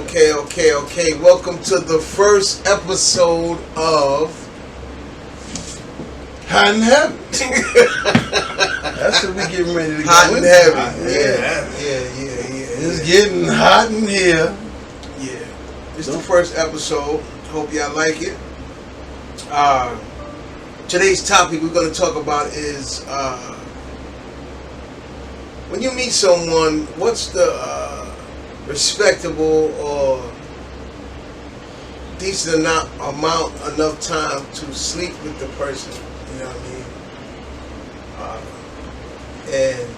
Okay. Welcome to the first episode of Hot and Heavy. That's what we getting ready to Hot go and into. Heavy. Yeah. It's getting hot in here. Yeah. It's the first episode. Hope y'all like it. Today's topic we're going to talk about is when you meet someone, what's the respectable or decent enough time to sleep with the person? You know what I mean? And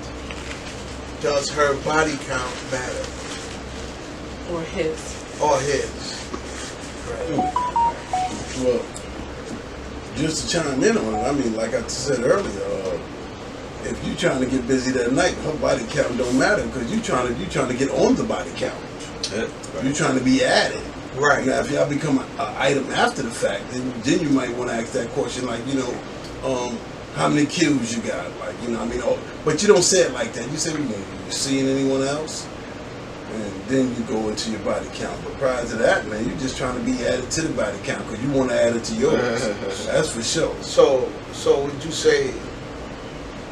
does her body count matter? Or his. Right. Well, just to chime in on it, I mean, like I said earlier, if you're trying to get busy that night, her body count don't matter because you're trying to get on the body count. Yeah, right. You're trying to be added. Right. Now, if y'all become an item after the fact, then you might want to ask that question, like, how many kills you got? Like, I mean, but you don't say it like that. You say, you seeing anyone else? And then you go into your body count. But prior to that, man, you're just trying to be added to the body count because you want to add it to yours. That's for sure. So would you say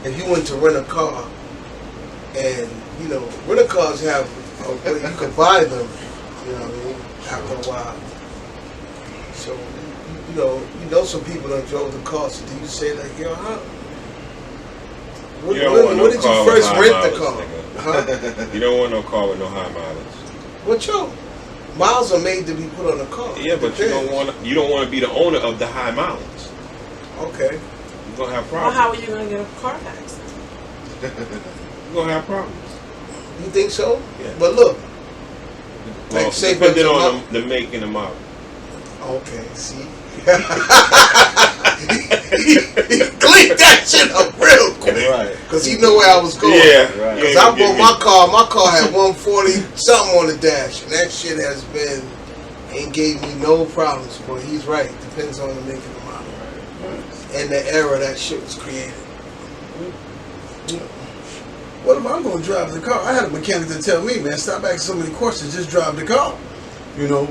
if you went to rent a car and, rent a cars have a way you can buy them, you know what I mean, after a while. So, you know some people that drove the car, so do you say like, when did you first rent the car? Huh? You don't want no car with no high mileage. Well, miles are made to be put on the car. Yeah, but you don't want to be the owner of the high mileage. Okay. You're gonna have Well, problems. how are you gonna get a Carfax? You're gonna have problems. You think so? Yeah. But look. Well, Like, say depending for on the make and the model. Okay, see? he cleaned that shit up real quick. Right. Because he knew where I was going. Yeah. Right. Because I bought my car had 140 something on the dash. And that shit ain't gave me no problems. But he's right. Depends on the make and the model. And the era that shit was created. What if I'm going to drive the car? I had a mechanic to tell me, man, stop asking so many questions, just drive the car.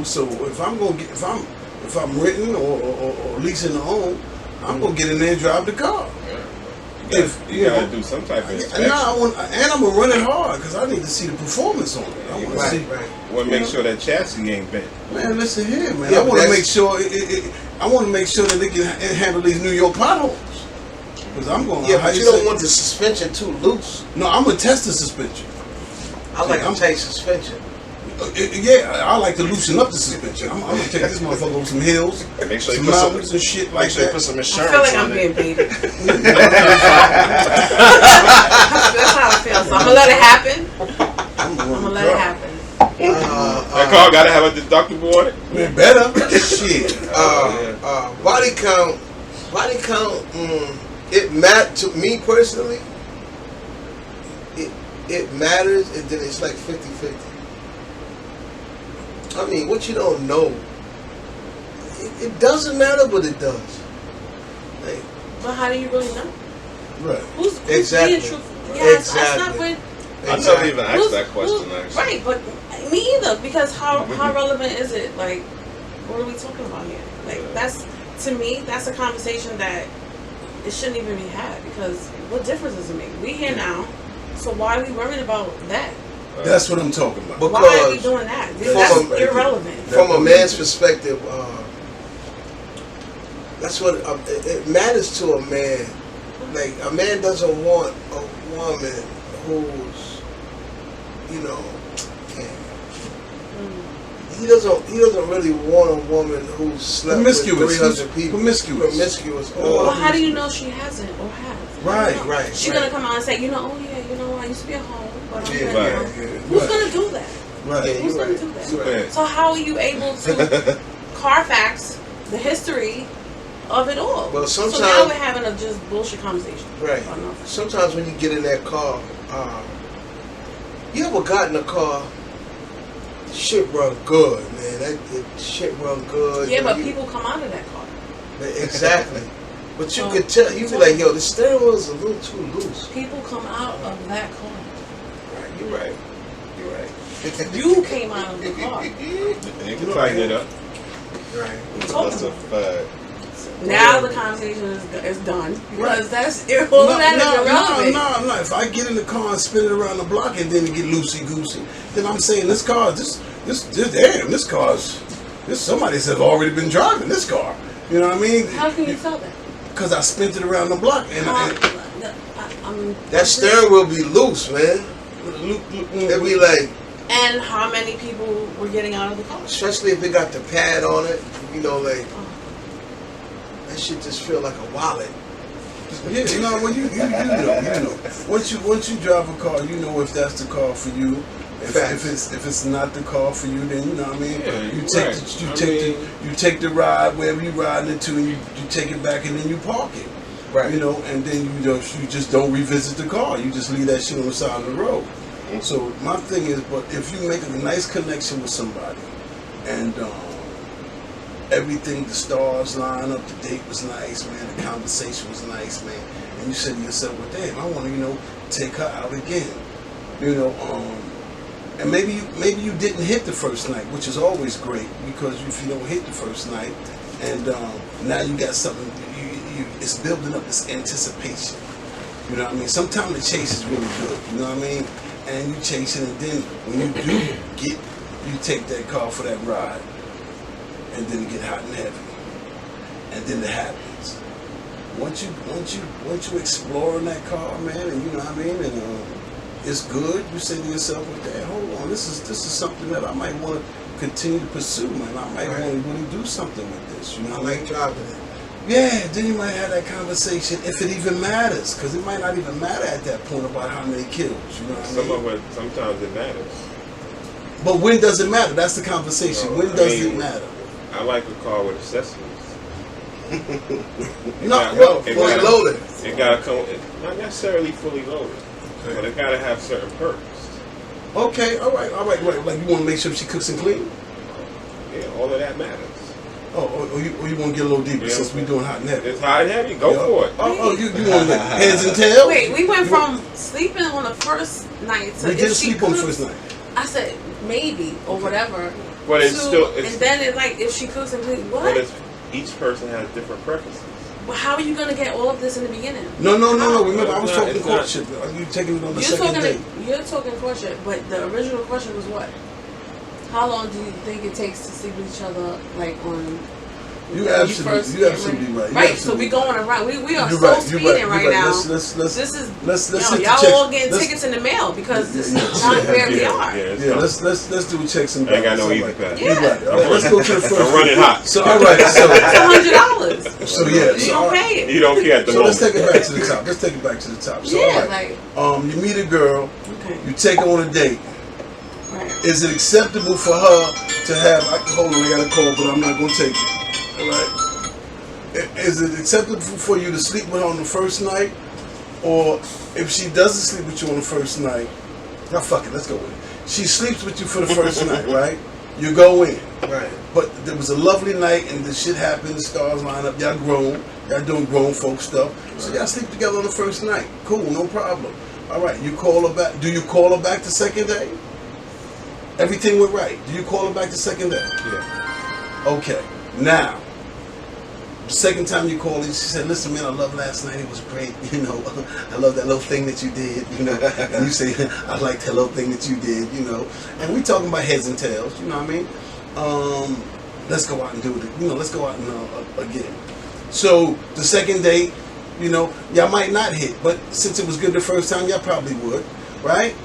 So if I'm going to if I'm renting or leasing the home, I'm going to get in there and drive the car. You gotta do some type of inspection. I'm going to run it hard because I need to see the performance on it. I want to see. Right. Want to make sure that chassis ain't bent. Man, listen here, man. Yeah, I want to make sure that they can handle these New York potholes. Because I'm going. Yeah, but you don't want the suspension too loose. No, I'm gonna test the suspension. I like a tight suspension. I like to loosen up the suspension. I'm gonna take this motherfucker over some hills, Make sure you some put some, mountains and shit make like sure you that. put some I insurance feel like on I'm it. being baited. That's how I feel. So I'm gonna let it happen. I'm gonna let it happen. That car gotta have a deductible on it. Man, better. Shit. Body count. It matters to me personally. It matters, and then it's like 50-50. I mean, what you don't know, it doesn't matter, but it does. Like, But how do you really know? Right. Who's Exactly. being truthful? Yeah, it's not Exactly. with. I never even asked that question, who's- actually. Right, but me either. Because how relevant is it? Like, what are we talking about here? Like, to me, that's a conversation that it shouldn't even be had. Because what difference does it make? We here now, so why are we worried about that? That's what I'm talking about. Because Why are we doing that? That's irrelevant. from a man's perspective, that's what it matters to a man. Like, a man doesn't want a woman who's, he doesn't really want a woman who's slept with 300 people. Promiscuous. Well, how do you know she hasn't or has? Right. She's gonna come out and say, I used to be at home, but I'm Yeah, here now. right. Who's gonna do that? Right. Yeah, Who's you're gonna right. do that? You're right. So how are you able to Carfax the history of it all? Well, so sometimes now we're having a just bullshit conversation. Right. about nothing. Sometimes when you get in that car, you ever got in a car? Shit run good, man. That shit run good. Yeah, but people come out of that car. Exactly. But you could tell. You be like, yo, the steering wheel is a little too loose. People come out of that car. Right. You're right. You came out of the car. You can tighten it up. Right. That's a fact. Now the conversation is done because that's all of that is irrelevant. No. If I get in the car and spin it around the block and then it get loosey goosey, then I'm saying this car, this somebody said already been driving this car. You know what I mean? How can you tell that? Because I spent it around the block and That steering wheel be loose, man. It'd be like, and how many people were getting out of the car? especially if it got the pad on it, you know, like that shit just feel like a wallet. yeah, you know when you know. Once you drive a car, you know if that's the car for you. If it's not the car for you, then you know what I mean. Yeah, You take the ride wherever you riding it to, and you take it back, and then you park it. Right. You know, and then you just don't revisit the car. You just leave that shit on the side of the road. So my thing is, but if you make a nice connection with somebody, and everything, the stars line up, the date was nice, man, the conversation was nice, man, and you said to yourself, well, damn, I want to, take her out again, and maybe you didn't hit the first night, which is always great, because if you don't hit the first night, and now you got something, it's building up this anticipation. You know what I mean? Sometimes the chase is really good. You know what I mean? And you chase it, and then when you do you take that car for that ride, and then it get hot and heavy, and then it happens. Once you explore in that car, man, and you know what I mean, and it's good. You say to yourself, well, "Dad, hold on, this is something that I might want to continue to pursue, man. I might want to really do something with this." You know, I like driving it. yeah, then you might have that conversation if it even matters, because it might not even matter at that point about how many kills. You know what I mean? Sometimes it matters. But when does it matter? That's the conversation. No, When does it matter? I like a car with accessories. Fully loaded. It gotta come, not necessarily fully loaded, but it gotta have certain perks. Okay, all right. Like you want to make sure she cooks and clean? Yeah, all of that matters. Or you want to get a little deeper since we're doing hot and heavy? It's hot and heavy. Go for it. You want to heads and tails? Wait, we went from sleeping on the first night to We if didn't she sleep on the cooks- first night. I said maybe or whatever. But it's to- still, and then it's like if she cooks and cleans, but what? each person has different preferences. Well, how are you gonna get all of this in the beginning? No. Remember, I was It's talking not- courtship. Are you taking it on the You're second talking. date? You're talking courtship, but the original question was what? How long do you think it takes to sleep with each other, like on? You're when absolutely first get right. You're Right, so absolutely we going right. around. We are You're so right, you're speeding right, right now. Let's This is hit the y'all checks. all getting Let's- tickets in the mail because this Yeah, is not where we Yeah, are. it's Yeah, not- let's do checks and I ain't got balances. no All easy right. pass. Yeah. You're right. All right, let's go to the first. I'm running hot. So all right, It's $100. so yeah, You so, don't pay it. You don't care at the so let's moment. take it back to the top. So Yeah, all right. You meet a girl, Okay. you take her on a date. Right. Is it acceptable for her to have? Hold on, I got a call, but I'm not gonna take it. All right. Is it acceptable for you to sleep with her on the first night, or if she doesn't sleep with you on the first night? Now fuck it, let's go with it. She sleeps with you for the first night, right? You go in. Right. But there was a lovely night and the shit happened, the stars line up, y'all grown, y'all doing grown folk stuff. So y'all sleep together on the first night. Cool, no problem. All right, you call her back. Do you call her back the second day? Everything went right. Do you call her back the second day? Yeah. Okay. Now, the second time you called her, she said, listen, man, I love last night. It was great. I love that little thing that you did, And you say, I like that little thing that you did, And we talking about heads and tails, you know what I mean? Let's go out and do it. Let's go out and again. So the second date, y'all might not hit, but since it was good the first time, y'all probably would, right?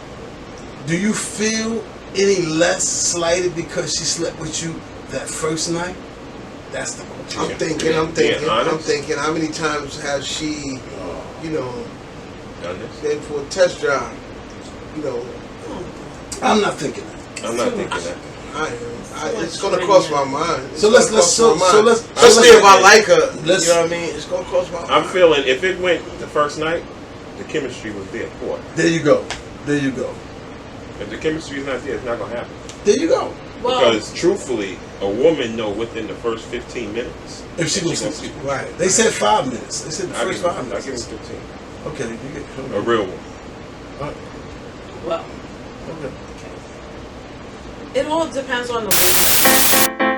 Do you feel any less slighted because she slept with you that first night? That's the question. I'm thinking, how many times has she, Done this? been for a test drive? I'm not thinking that. I'm not thinking that. It's gonna cross my mind. Especially if I like her. You know what I mean? It's gonna cross my mind. I'm feeling if it went the first night, the chemistry was there for it. There you go. If the chemistry is not there, it's not gonna happen. There you go. Well, Because truthfully, a woman know within the first 15 minutes If she that gonna sleep. Right. They said 5 minutes. They said the first 5 I minutes. give him 15. Okay, you get A real one. well, Okay. It all depends on the weight.